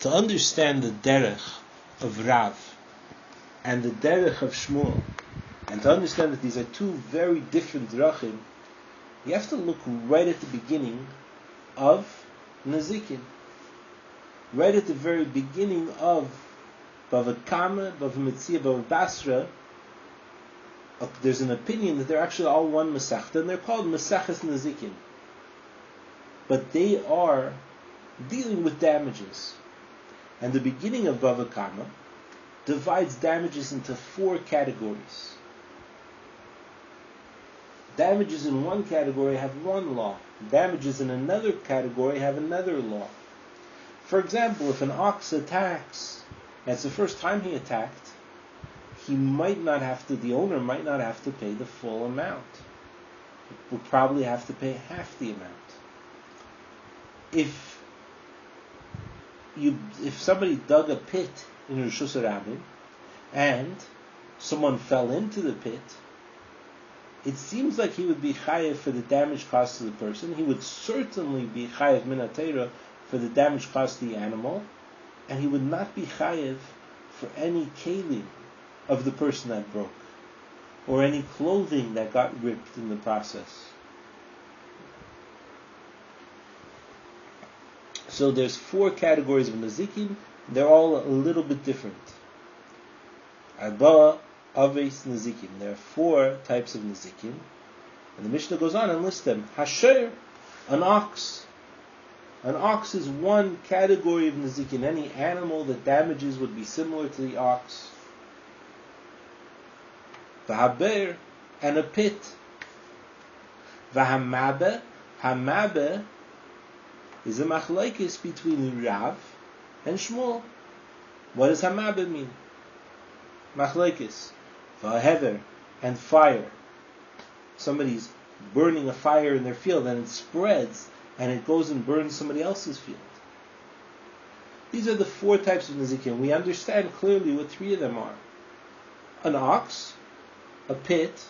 To understand the derech of Rav and the derech of Shmuel, and to understand that these are two very different drachim, you have to look right at the beginning of Nezikin. Right at the very beginning of Bava Kama, Bava Metzia, Bava Basra, there's an opinion that they're actually all one Masechta, and they're called Maseches Nezikin. But they are dealing with damages. And the beginning of Bava Kama divides damages into 4 categories. Damages in one category have one law. Damages in another category have another law. For example, if an ox attacks, and it's the first time he attacked, the owner might not have to pay the full amount. He will probably have to pay half the amount. If somebody dug a pit in Rishus Harabim and someone fell into the pit, it seems like he would be chayev for the damage caused to the person. He would certainly be chayev min Torah for the damage caused to the animal, and he would not be chayev for any kelim of the person that broke, or any clothing that got ripped in the process. So there's 4 categories of nazikin. They're all a little bit different. Arba aves nazikin. There are 4 types of nazikin, and the Mishnah goes on and lists them. Hasher, an ox. An ox is one category of nazikin. Any animal that damages would be similar to the ox. V'haber, and a pit. V'hamabe, hamabe is a machlokes between Rav and Shmuel. What does hamabe mean? Machlokes. V'hever, and fire. Somebody's burning a fire in their field and it spreads and it goes and burns somebody else's field. These are the 4 types of nazikin. We understand clearly what 3 of them are. An ox, a pit,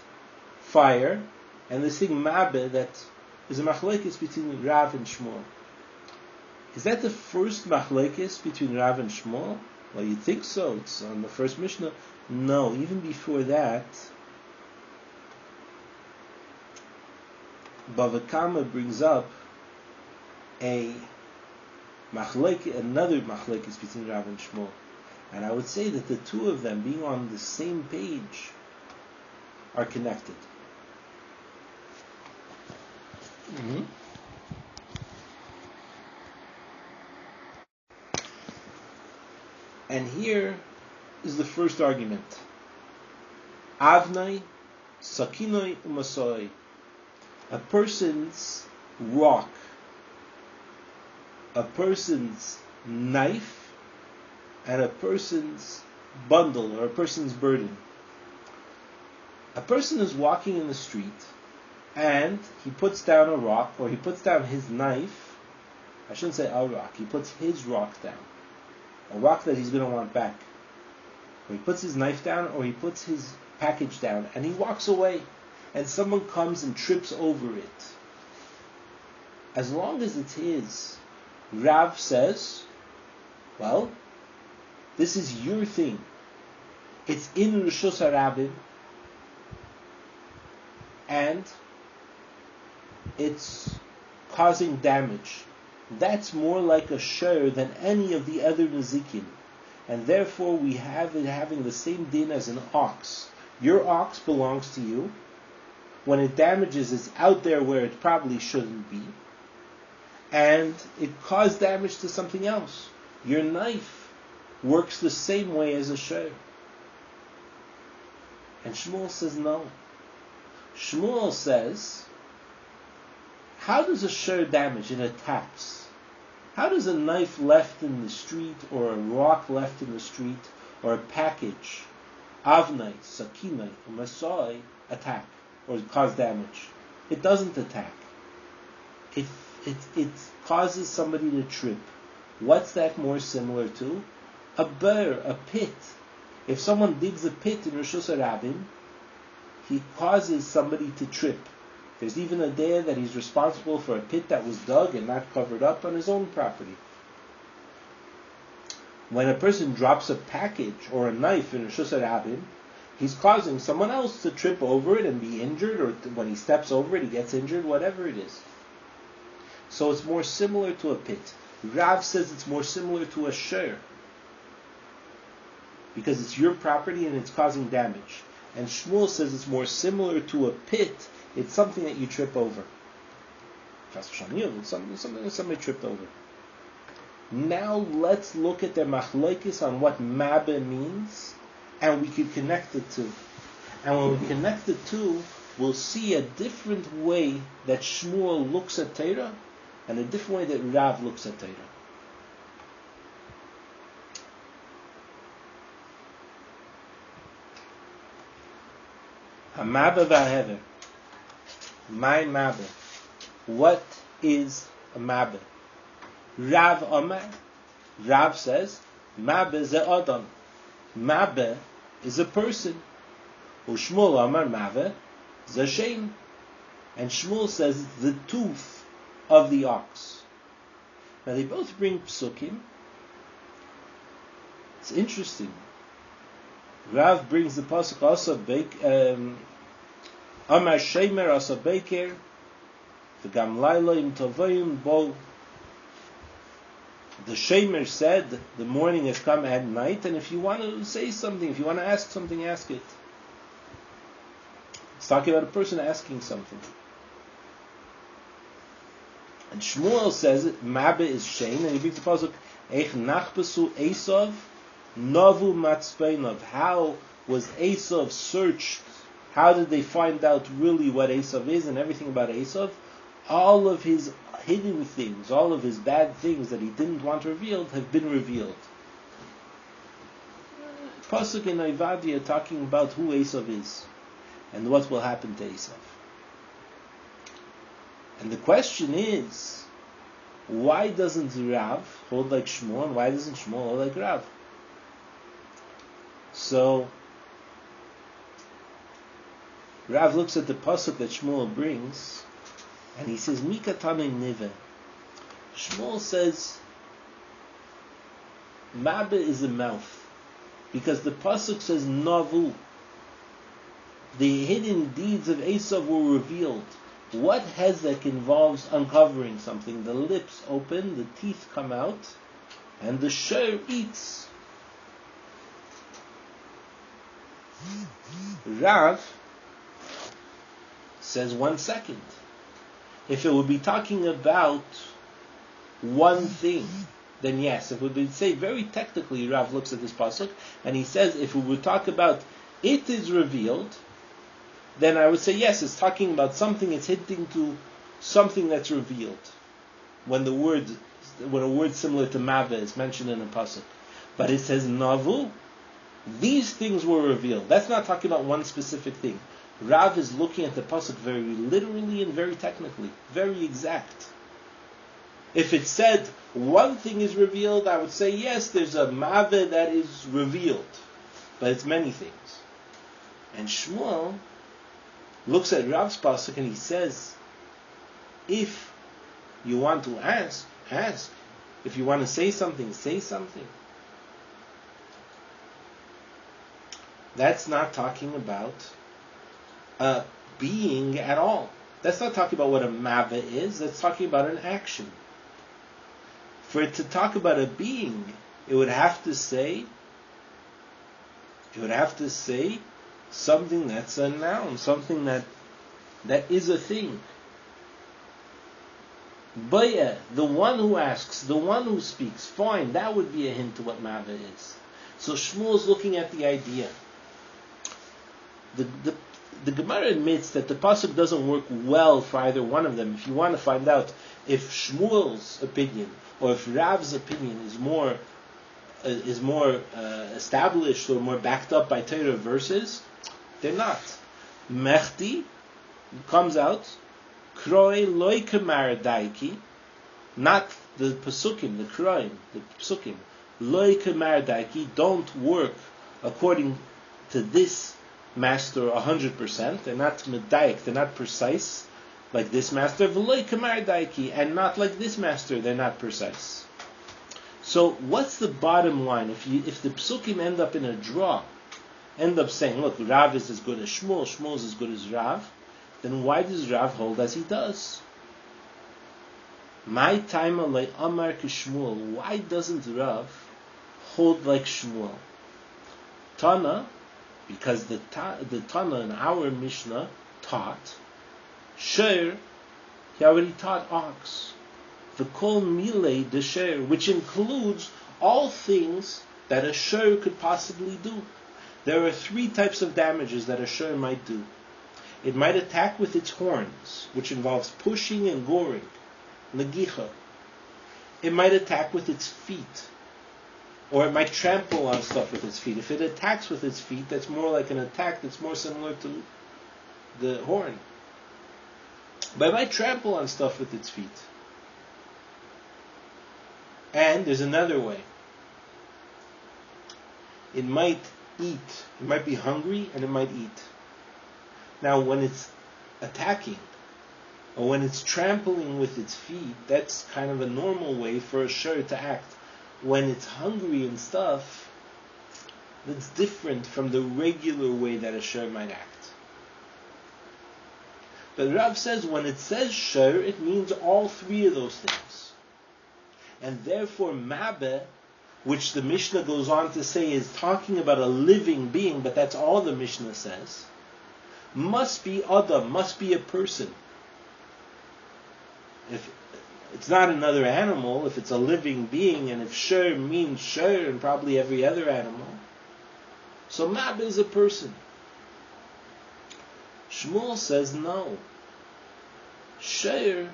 fire, and this thing mabe that is a machlokes between Rav and Shmuel. Is that the first machlokes between Rav and Shmuel? Well, you'd think so. It's on the first Mishnah. No, even before that, Bava Kama brings up another machlokes between Rav and Shmuel. And I would say that the 2 of them, being on the same page, are connected. Mm-hmm. And here is the first argument. Avnai, sakinoi, umasoi. A person's rock, a person's knife, and a person's bundle, or a person's burden. A person is walking in the street, and he puts down a rock, or he puts down his knife. I shouldn't say a rock. He puts his rock down. A rock that he's going to want back. Or he puts his knife down, or he puts his package down, and he walks away, and someone comes and trips over it. As long as it's his, Rav says, well, this is your thing. It's in Rishus Harabim, and it's causing damage. That's more like a shiur than any of the other nazikin. And therefore we have it having the same din as an ox. Your ox belongs to you. When it damages, it's out there where it probably shouldn't be. And it caused damage to something else. Your knife works the same way as a shiur. And Shmuel says no. Shmuel says, how does a shiur damage? It attacks. How does a knife left in the street, or a rock left in the street, or a package, avnai, sakinai, masai, attack, or cause damage? It doesn't attack. It causes somebody to trip. What's that more similar to? A ber, a pit. If someone digs a pit in Rishus Harabim, he causes somebody to trip. There's even a day that he's responsible for a pit that was dug and not covered up on his own property. When a person drops a package or a knife in Rishus HaRabim, he's causing someone else to trip over it and be injured, or when he steps over it, he gets injured, whatever it is. So it's more similar to a pit. Rav says it's more similar to a shiur, because it's your property and it's causing damage. And Shmuel says it's more similar to a pit. It's something that you trip over. Something that somebody tripped over. Now let's look at their machlokes on what mabeh means, and we can connect the two. And when we connect the two, we'll see a different way that Shmuel looks at Torah, and a different way that Rav looks at Torah. Hamabeh v'ahever. My mabeh. What is a mabeh? Rav Amar. Rav says, mabeh ze adam. Mabeh is a person. Ushmuel Amar mabeh ze shein. And Shmuel says it's the tooth of the ox. Now they both bring psukim. It's interesting. Rav brings the pasuk also Amar Shemer Asa Beker V'gam Laila Im Tovayim Bo. The Shemer said, the morning has come at night, and if you want to say something, if you want to ask something, ask it. It's talking about a person asking something. And Shmuel says mabeh is shein, and he brings the pasuk Eich nachbesu Esav Novu Matzpeinov. How was Esav searched? How did they find out really what Esav is and everything about Esav? All of his hidden things, all of his bad things that he didn't want revealed have been revealed. Pasuk in Ovadia talking about who Esav is and what will happen to Esav. And the question is, why doesn't Rav hold like Shmuel, and why doesn't Shmuel hold like Rav? So Rav looks at the pasuk that Shmuel brings, and he says, Mikatane nive. Shmuel says, mabeh is the mouth, because the pasuk says navu. The hidden deeds of Esav were revealed. What hezek involves uncovering something? The lips open, the teeth come out, and the shiur eats. Rav says 1 second. If it would be talking about one thing, then yes. If it would be, say, very technically, Rav looks at this pasuk and he says, if we would talk about it is revealed, then I would say yes, it's talking about something, it's hinting to something that's revealed. When a word similar to maveh is mentioned in a pasuk. But it says navu, these things were revealed. That's not talking about one specific thing. Rav is looking at the pasuk very literally and very technically, very exact. If it said one thing is revealed, I would say yes, there's a maveh that is revealed, but it's many things. And Shmuel looks at Rav's pasuk and he says, if you want to ask, ask. If you want to say something, say something. That's not talking about a being at all. That's not talking about what a maveh is. That's talking about an action. For it to talk about a being, it would have to say something that's a noun, something that is a thing. Baya, the one who asks, the one who speaks, fine, that would be a hint to what maveh is. So Shmuel's looking at the idea. The Gemara admits that the pasuk doesn't work well for either one of them. If you want to find out if Shmuel's opinion or if Rav's opinion is more established or more backed up by Torah verses, they're not. Mechti comes out, Kroi loy kemar daiki, not the pasukim, the kroim, the pasukim. Loy kemar daiki don't work according to this master 100%. They're not medaik, they're not precise like this master. V'loy kemar daiki, and not like this master, they're not precise. So what's the bottom line? If the psukim end up in a draw, end up saying, look, Rav is as good as Shmuel, Shmuel is as good as Rav, then why does Rav hold as he does? My time alay Amar Shmuel. Why doesn't Rav hold like Shmuel? Tana, because the Tana in our Mishnah taught Shiur. He already taught ox. The kol milei de Shiur, which includes all things that a Shiur could possibly do. There are 3 types of damages that a Shiur might do. It might attack with its horns, which involves pushing and goring, negicha. It might attack with its feet, or it might trample on stuff with its feet. If it attacks with its feet, that's more like an attack that's more similar to the horn. But it might trample on stuff with its feet. And there's another way. It might eat. It might be hungry and it might eat. Now, when it's attacking, or when it's trampling with its feet, that's kind of a normal way for a Shiur to act. When it's hungry and stuff, that's different from the regular way that a Shiur might act. But Rav says when it says Shiur, it means all 3 of those things. And therefore, Mabeh, which the Mishnah goes on to say is talking about a living being, but that's all the Mishnah says, must be Adam, must be a person. If it's not another animal, if it's a living being, and if Shiur means Shiur and probably every other animal, so Mabeh is a person. Shmuel says no. Shiur,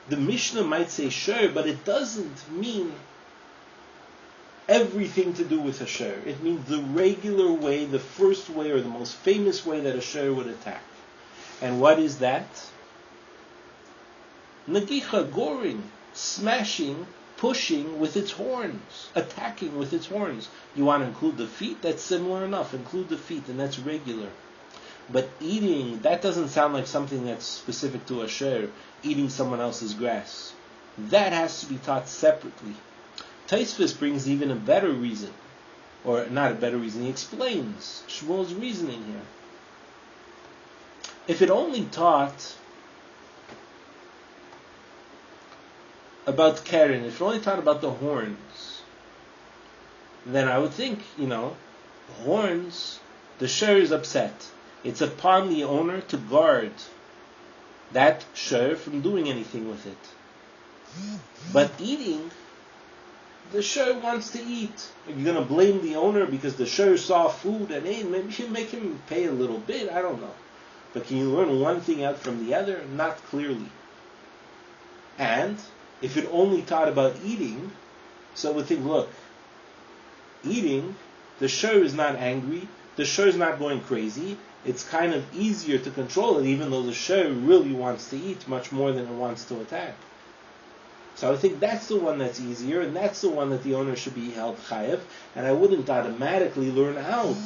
the Mishnah might say Shiur, but it doesn't mean everything to do with a Shiur. It means the regular way, the first way, or the most famous way that a Shiur would attack. And what is that? Nagicha, goring, smashing, pushing with its horns, attacking with its horns. You want to include the feet? That's similar enough. Include the feet, and that's regular. But eating, that doesn't sound like something that's specific to a Shiur, eating someone else's grass. That has to be taught separately. Taisvis brings even a better reason, or not a better reason, he explains Shmuel's reasoning here. If it only taught about Keren, if it only taught about the horns, then I would think, horns, the Shiur is upset. It's upon the owner to guard that Shiur from doing anything with it. But eating, the Shiur wants to eat. Are you going to blame the owner because the Shiur saw food and maybe you make him pay a little bit? I don't know. But can you learn one thing out from the other? Not clearly. And if it only taught about eating, so we think, look, eating, the Shiur is not angry, the Shiur is not going crazy. It's kind of easier to control it, even though the Shiur really wants to eat much more than it wants to attack. So I think that's the one that's easier, and that's the one that the owner should be held chayev, and I wouldn't automatically learn out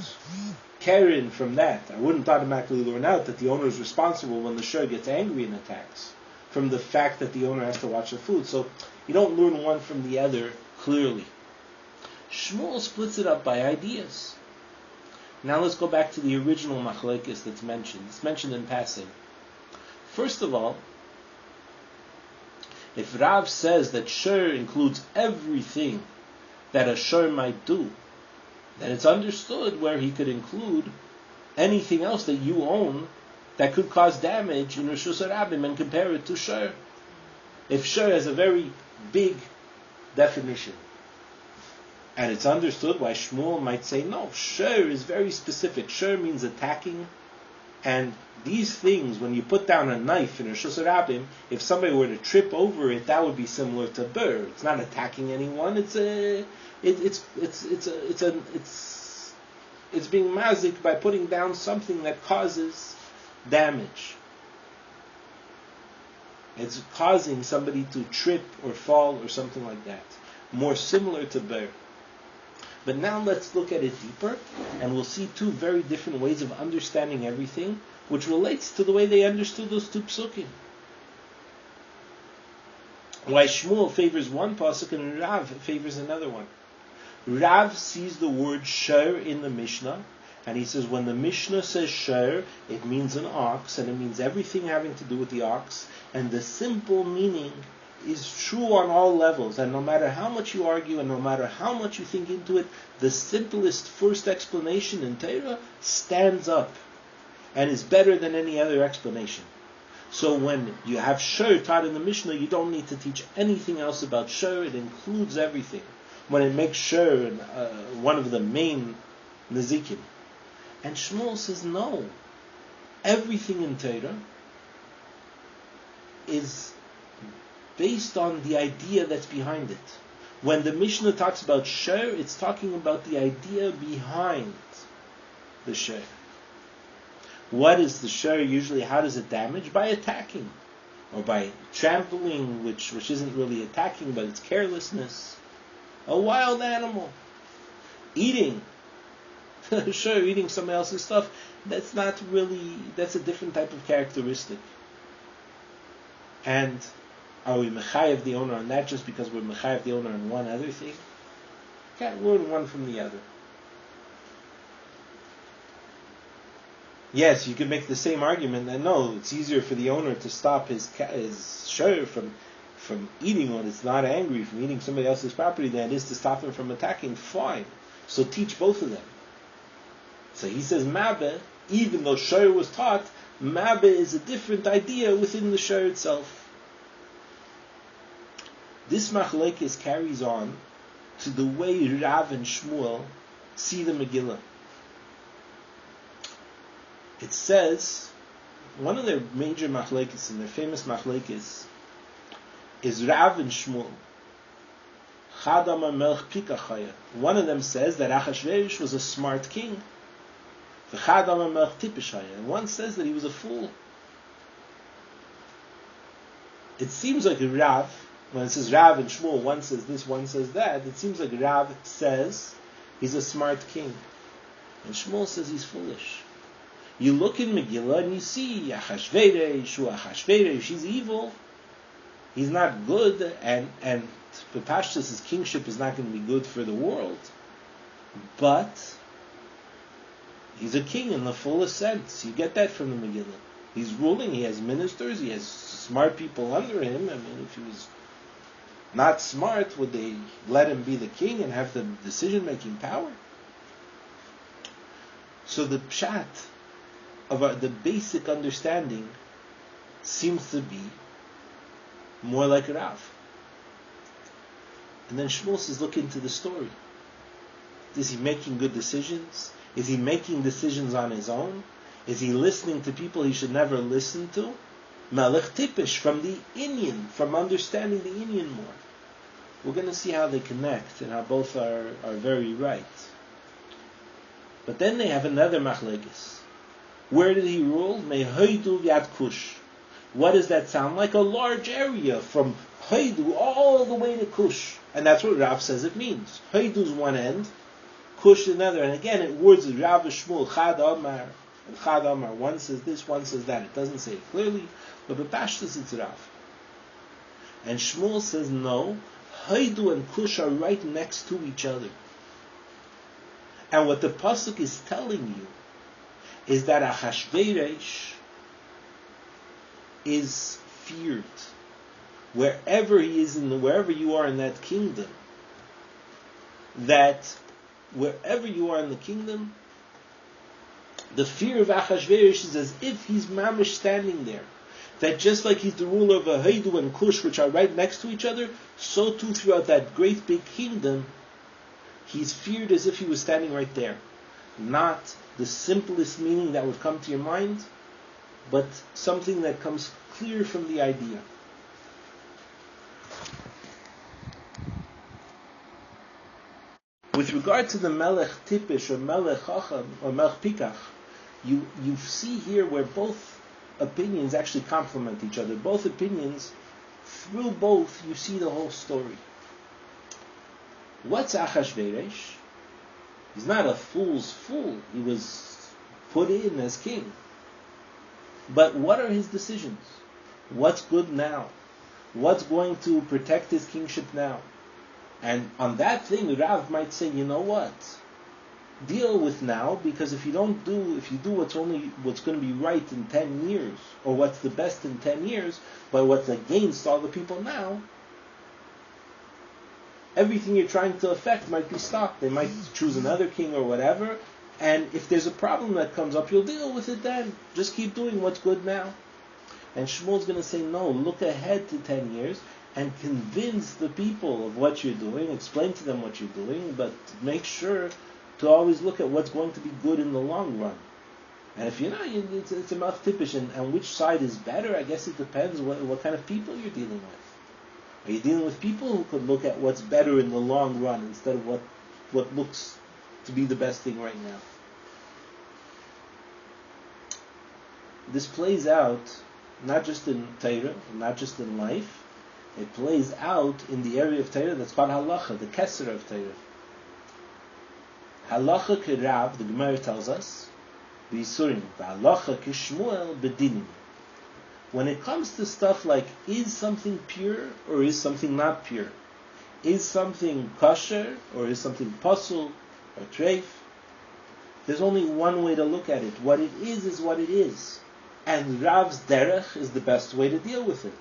Keren from that. I wouldn't automatically learn out that the owner is responsible when the Shiur gets angry and attacks, from the fact that the owner has to watch the food. So you don't learn one from the other clearly. Shmuel splits it up by ideas. Now let's go back to the original machlekes that's mentioned. It's mentioned in passing. First of all, if Rav says that Shiur includes everything that a Shiur might do, then it's understood where he could include anything else that you own that could cause damage in Reshus HaRabim and compare it to Shiur. If Shiur has a very big definition, and it's understood why Shmuel might say, no, Shiur is very specific. Shiur means attacking, and these things, when you put down a knife in a Reshus HaRabim, if somebody were to trip over it, that would be similar to bur. It's not attacking anyone. It's being mazik by putting down something that causes damage. It's causing somebody to trip or fall or something like that. More similar to bur. But now let's look at it deeper, and we'll see 2 very different ways of understanding everything, which relates to the way they understood those 2 psukim. Why Shmuel favors one pasuk and Rav favors another one. Rav sees the word Shiur in the Mishnah, and he says when the Mishnah says Shiur, it means an ox, and it means everything having to do with the ox, and the simple meaning is true on all levels, and no matter how much you argue and no matter how much you think into it, the simplest first explanation in Torah stands up and is better than any other explanation. So when you have Shiur taught in the Mishnah, you don't need to teach anything else about Shiur. It includes everything. When it makes Shiur one of the main nezikim. And Shmuel says, no. Everything in Torah is based on the idea that's behind it. When the Mishnah talks about Shiur, it's talking about the idea behind the Shiur. What is the Shiur usually? How does it damage? By attacking. Or by trampling, which isn't really attacking, but it's carelessness. A wild animal. Eating. Sure, eating somebody else's stuff, that's a different type of characteristic. And are we mechayev the owner on that just because we're mechayev the owner on one other thing? Can't learn one from the other. Yes, you could make the same argument that no, it's easier for the owner to stop his shiur from eating when it's not angry, from eating somebody else's property, than it is to stop him from attacking. Fine. So teach both of them. So he says Mabeh, even though Shiur was taught, Mabeh is a different idea within the Shiur itself. This machlekes carries on to the way Rav and Shmuel see the Megillah. It says, one of their major machlekes, and their famous machlekes, is Rav and Shmuel. One of them says that Achashverosh was a smart king. And one says that he was a fool. It seems like Rav, when it says Rav and Shmuel, one says this, one says that, it seems like Rav says he's a smart king. And Shmuel says he's foolish. You look in Megillah and you see Achashverosh, he's evil. He's not good, and Pashtus, his kingship is not going to be good for the world. But he's a king in the fullest sense. You get that from the Megillah. He's ruling, he has ministers, he has smart people under him. I mean, if he was not smart, would they let him be the king and have the decision-making power? So the pshat of the basic understanding seems to be more like Rav. And then Shmuel says, look into the story. Is he making good decisions? Is he making decisions on his own? Is he listening to people he should never listen to? Melech tipish, from the inyan, from understanding the inyan more. We're going to see how they connect and how both are very right. But then they have another machlekes. Where did he rule? Mehoidu yad kush. What does that sound like? A large area from Hoidu all the way to Kush. And that's what Rav says it means. Hoidu's one end, Kush another. And again, it words of Rav and Shmuel, Chad Amar, and Chad Amar. One says this, one says that. It doesn't say it clearly, but B'Pashtus it's Rav. And Shmuel says no, Hoidu and Kush are right next to each other. And what the pasuk is telling you is that Achashverosh is feared wherever he is wherever you are in that kingdom. That wherever you are in the kingdom, the fear of Achashverosh is as if he's mamish standing there. That just like he's the ruler of Hoidu and Kush, which are right next to each other, so too throughout that great big kingdom, he's feared as if he was standing right there. Not the simplest meaning that would come to your mind, but something that comes clear from the idea. With regard to the Melech Tipish or Melech Chacham or Melech Pikach, you see here where both opinions actually complement each other. Both opinions, through both, you see the whole story. What's Achashverosh? He's not a fool's fool. He was put in as king. But what are his decisions? What's good now? what's going to protect his kingship now? And on that thing, Rav might say, you know what? Deal with now, because if you do what's going to be right in 10 years, or what's the best in 10 years, but what's against all the people now, everything you're trying to affect might be stopped. They might choose another king or whatever, and if there's a problem that comes up, you'll deal with it then. Just keep doing what's good now. And Shmuel's going to say, no, look ahead to 10 years, and convince the people of what you're doing, explain to them what you're doing, but make sure to always look at what's going to be good in the long run. And if you're not, it's a mouth typish, and which side is better, I guess it depends what kind of people you're dealing with. Are you dealing with people who could look at what's better in the long run instead of what looks to be the best thing right now? This plays out not just in Torah, not just in life, it plays out in the area of Torah that's called halacha, the Cheder of Torah. Halacha k'Rav, the Gemara tells us, b'Yisurim, halacha k'Shmuel b'Dinim. When it comes to stuff like, is something pure or is something not pure? Is something kosher or is something pasul or treif? There's only one way to look at it. What it is what it is. And Rav's derech is the best way to deal with it.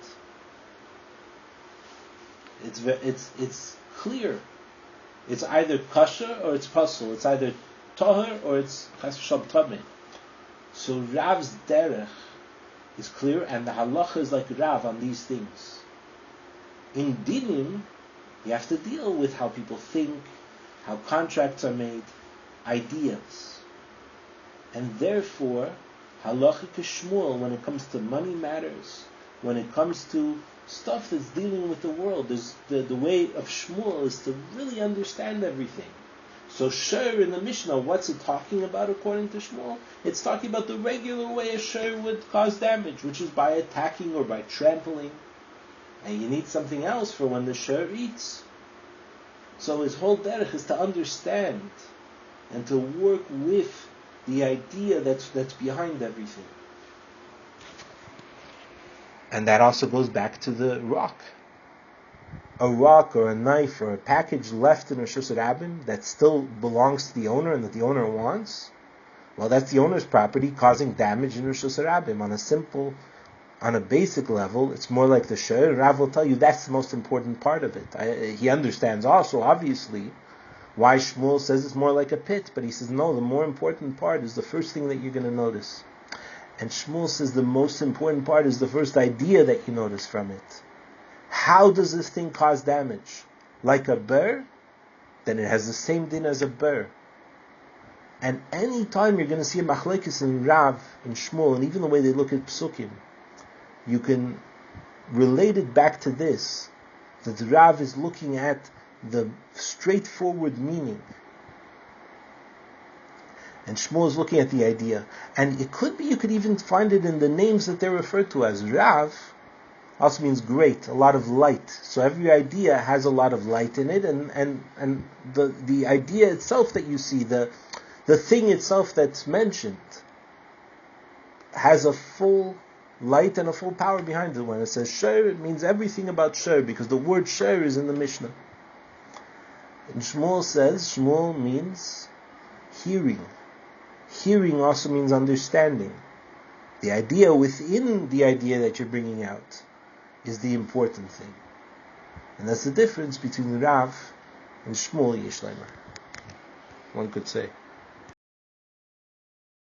It's clear. It's either kosher or it's pasul. It's either toher or it's chas v'shalom tameh. So Rav's derech is clear, and the halacha is like Rav on these things. In dinim, you have to deal with how people think, how contracts are made, ideas. And therefore, halacha k'Shmuel, when it comes to money matters, when it comes to stuff that's dealing with the world, the way of Shmuel is to really understand everything. So Shiur in the Mishnah, what's it talking about according to Shmuel? It's talking about the regular way a Shiur would cause damage, which is by attacking or by trampling. And you need something else for when the Shiur eats. So his whole derech is to understand and to work with the idea that's behind everything. And that also goes back to the rock. A rock or a knife or a package left in a Rishus Rabbim that still belongs to the owner and that the owner wants, well, that's the owner's property causing damage in Rishus Rabbim. On a basic level, it's more like the Shiur. Rav will tell you that's the most important part of it. He understands also, obviously, why Shmuel says it's more like a pit, but he says, no, the more important part is the first thing that you're going to notice. And Shmuel says the most important part is the first idea that you notice from it. How does this thing cause damage? Like a burr? Then it has the same din as a burr. And any time you're going to see a machlekes in Rav and Shmuel, and even the way they look at psukim, you can relate it back to this, that Rav is looking at the straightforward meaning, and Shmuel is looking at the idea. And it could be, you could even find it in the names that they're referred to as. Rav also means great, a lot of light. So every idea has a lot of light in it, and the idea itself that you see, the thing itself that's mentioned, has a full light and a full power behind it. When it says Shiur, it means everything about Shiur, because the word Shiur is in the Mishnah. And Shmuel means hearing. Hearing also means understanding. The idea within the idea that you're bringing out is the important thing. And that's the difference between Rav and Shmuel Yesh Leimer, one could say.